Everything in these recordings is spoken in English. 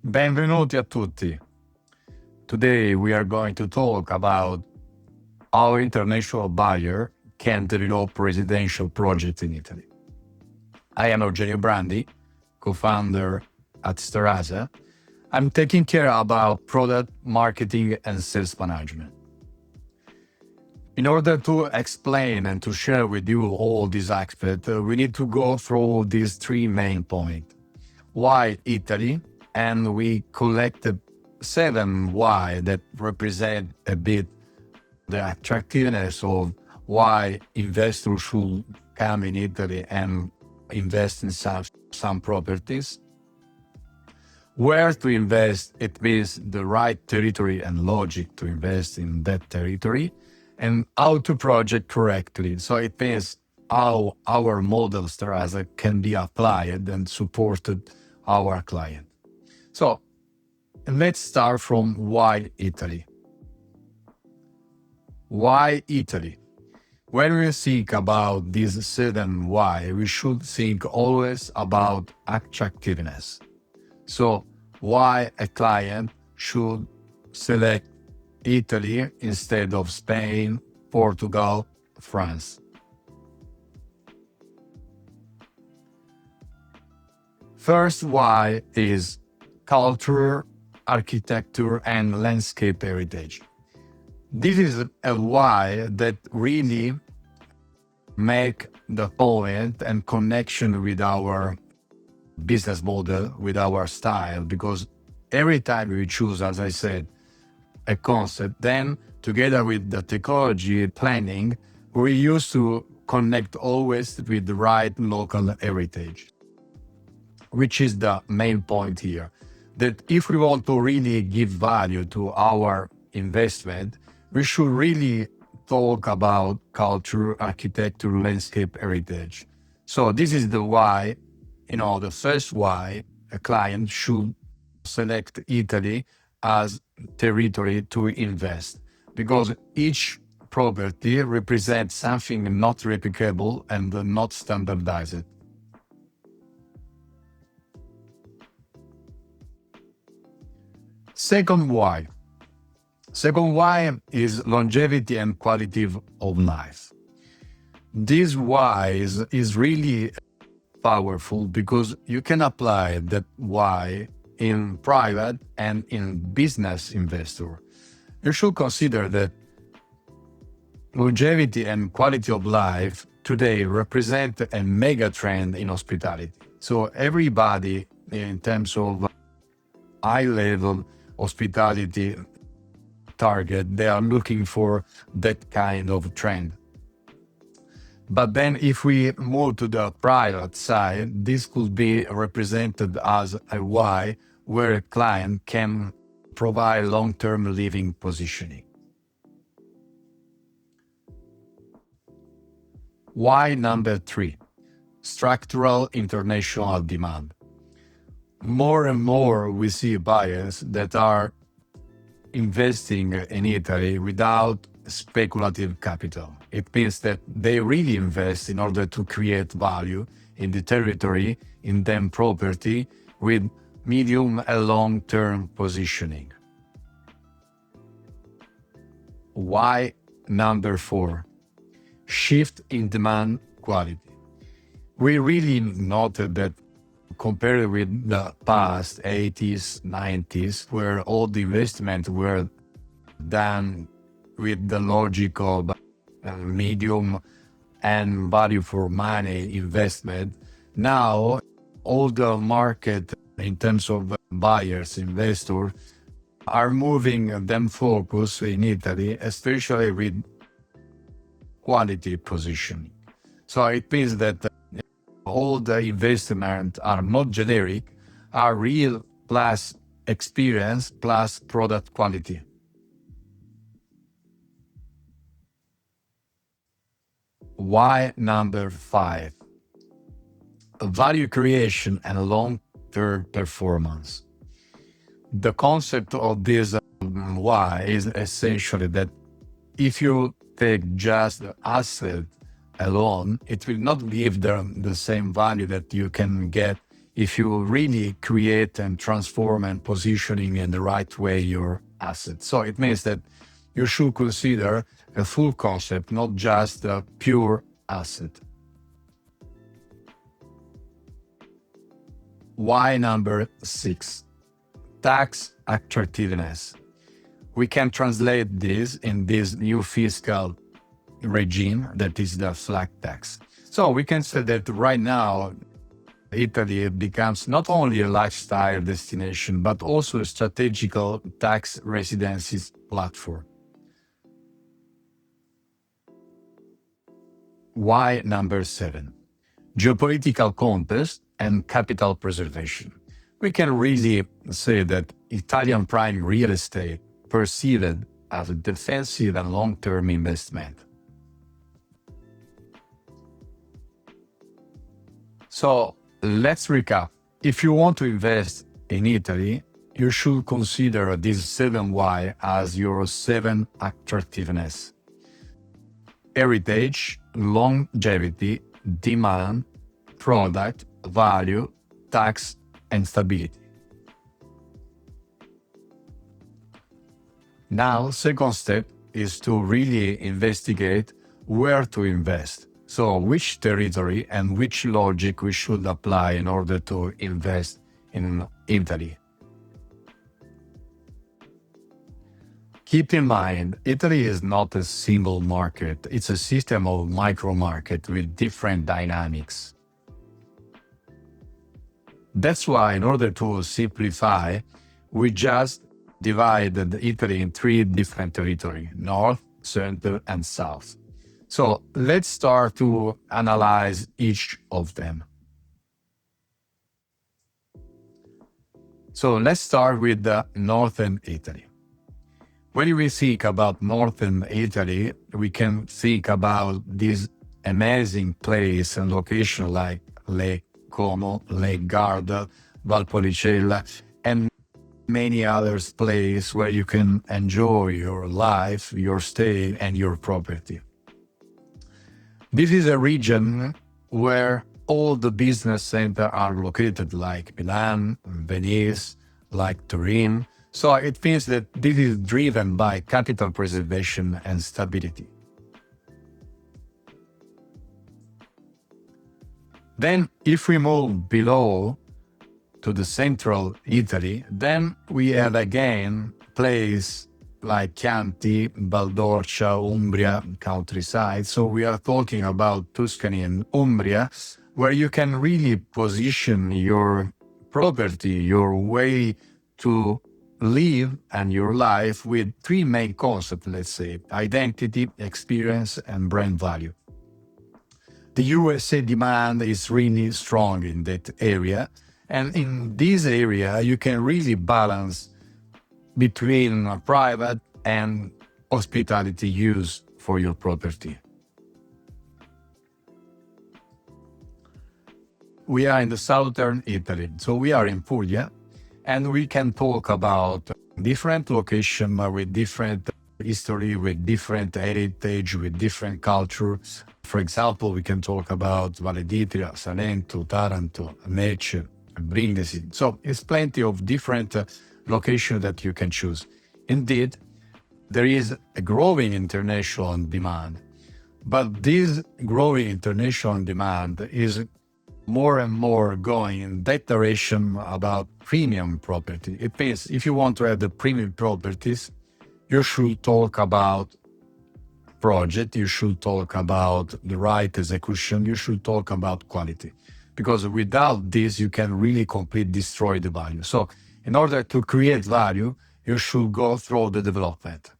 Benvenuti a tutti. Today we are going to talk about how international buyer can develop residential projects in Italy. I am Eugenio Brandi, co-founder at Sterasa. I'm taking care about product marketing and sales management. In order to explain and to share with you all these aspects, we need to go through these three main points. Why Italy? And we collected 7 why that represent a bit the attractiveness of why investors should come in Italy and invest in some properties. Where to invest, it means the right territory and logic to invest in that territory, and how to project correctly. So it means how our model Strasa can be applied and supported our client. So let's start from why Italy. Why Italy? When we think about this 7 why, we should think always about attractiveness. So why a client should select Italy instead of Spain, Portugal, France. First why is culture, architecture, and landscape heritage. This is a why that really make the point and connection with our business model, with our style, because every time we choose, as I said, a concept, then together with the technology planning, we used to connect always with the right local heritage, which is the main point here. That if we want to really give value to our investment, we should really talk about culture, architecture, landscape, heritage. So this is the why, the first why a client should select Italy as territory to invest, because each property represents something not replicable and not standardized. Second why. Second why is longevity and quality of life. This why is really powerful because you can apply that why in private and in business investor. You should consider that longevity and quality of life today represent a mega trend in hospitality. So everybody in terms of high level hospitality target, they are looking for that kind of trend. But then if we move to the private side, this could be represented as a why where a client can provide long-term living positioning. Why number 3, structural international demand. More and more we see buyers that are investing in Italy without speculative capital. It means that they really invest in order to create value in the territory, in them property, with medium and long-term positioning. Why number 4, shift in demand quality. We really noted that compared with the past 80s, 90s, where all the investment were done with the logic of medium and value for money investment, now all the market in terms of buyers, investors, are moving them focus in Italy, especially with quality positioning. So it means that all the investment are not generic, are real plus experience plus product quality. Why number 5, value creation and long-term performance. The concept of this why is essentially that if you take just the asset alone, it will not give them the same value that you can get if you really create and transform and positioning in the right way your asset. So it means that you should consider a full concept, not just a pure asset. Why number 6? Tax attractiveness. We can translate this in this new fiscal regime that is the flat tax. So we can say that right now, Italy becomes not only a lifestyle destination, but also a strategical tax residencies platform. Why number 7? Geopolitical context and capital preservation. We can really say that Italian prime real estate perceived as a defensive and long-term investment. So let's recap. If you want to invest in Italy, you should consider these 7 why as your 7 attractiveness. Heritage, longevity, demand, product, value, tax, and stability. Now, second step is to really investigate where to invest. So which territory and which logic we should apply in order to invest in Italy. Keep in mind, Italy is not a single market. It's a system of micro market with different dynamics. That's why, in order to simplify, we just divided Italy in 3 different territories: North, Center, and South. So let's start to analyze each of them. So let's start with the Northern Italy. When we think about Northern Italy, we can think about this amazing place and location like Lake Como, Lake Garda, Valpolicella, and many other places where you can enjoy your life, your stay, and your property. This is a region where all the business centers are located, like Milan, Venice, like Turin. So it means that this is driven by capital preservation and stability. Then if we move below to the central Italy, then we have again place like Chianti, Baldorcia, Umbria, countryside. So we are talking about Tuscany and Umbria, where you can really position your property, your way to live and your life with 3 main concepts, let's say: identity, experience, and brand value. The USA demand is really strong in that area. And in this area, you can really balance between private and hospitality use for your property. We are in the southern Italy, so we are in Puglia, and we can talk about different locations with different history, with different heritage, with different culture. For example, we can talk about Valle d'Itria, Salento, Taranto, Lecce, Brindisi. So it's plenty of different locations that you can choose. Indeed, there is a growing international demand, but this growing international demand is more and more going in that direction about premium property. It means if you want to have the premium properties, you should talk about project, you should talk about the right execution, you should talk about quality. Because without this, you can really completely destroy the value. So in order to create value, you should go through the development.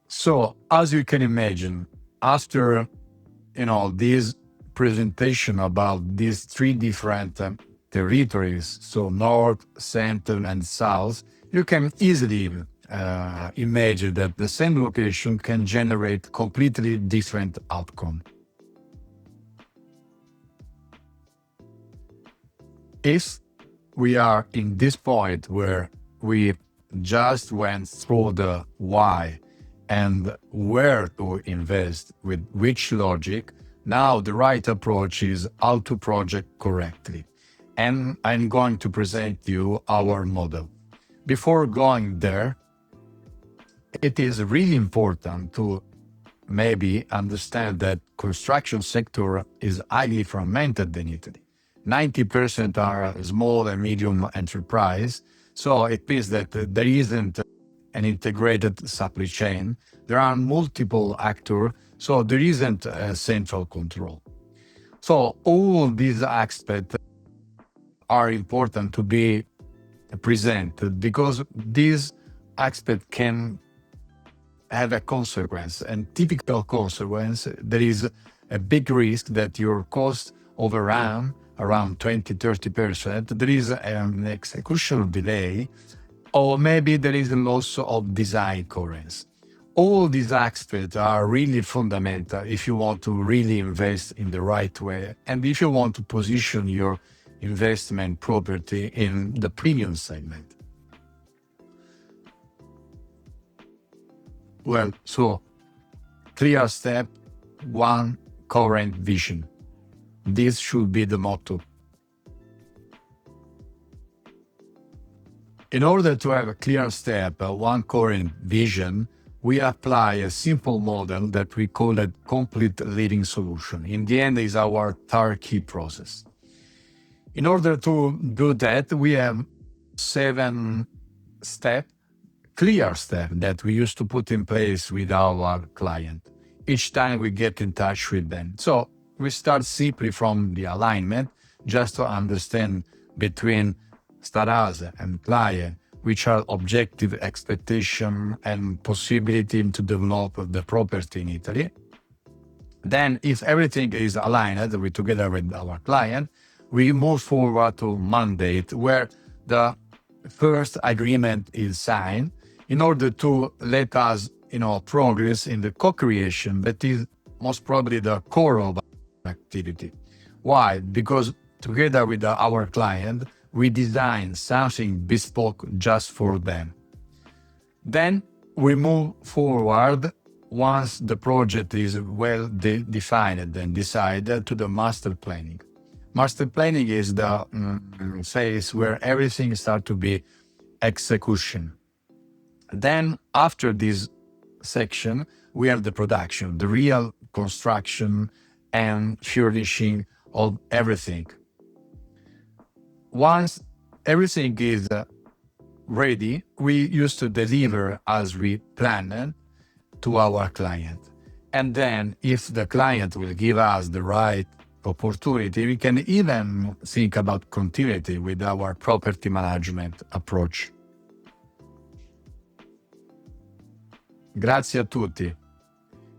So as you can imagine, after this presentation about these 3 different territories, so North, Center, and South, you can easily imagine that the same location can generate completely different outcome. If we are in this point where we just went through the why and where to invest with which logic, Now, the right approach is how to project correctly. And I'm going to present you our model. Before going there, it is really important to maybe understand that construction sector is highly fragmented in Italy. 90% are small and medium enterprise. So it means that there isn't an integrated supply chain. There are multiple actors, so there isn't a central control. So all these aspects are important to be presented because these aspects can have a consequence, and typical consequence, there is a big risk that your cost overrun around 20-30%. There is an execution delay, or maybe there is a loss of design coherence. All these aspects are really fundamental if you want to really invest in the right way, and if you want to position your investment property in the premium segment. Well, so clear step, one coherent vision. This should be the motto. In order to have a clear step, one coherent vision, we apply a simple model that we call a complete leading solution. In the end, is our turnkey process. In order to do that, we have 7 steps, clear step that we used to put in place with our client each time we get in touch with them. So we start simply from the alignment, just to understand between status and client, which are objective expectation and possibility to develop the property in Italy. Then if everything is aligned together with our client, we move forward to mandate, where the first agreement is signed in order to let us, progress in the co-creation that is most probably the core of our activity. Why? Because together with our client, we design something bespoke just for them. Then we move forward once the project is well defined and decided to the master planning. Master planning is the phase where everything starts to be execution. Then after this section, we have the production, the real construction and furnishing of everything. Once everything is ready, we used to deliver as we planned to our client. And then if the client will give us the right opportunity, we can even think about continuity with our property management approach. Grazie a tutti.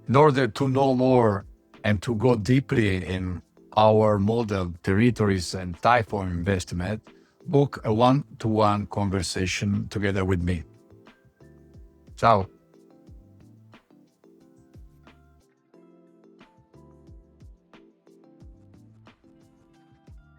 In order to know more and to go deeply in our model, territories, and type of investment, book a one-to-one conversation together with me. Ciao.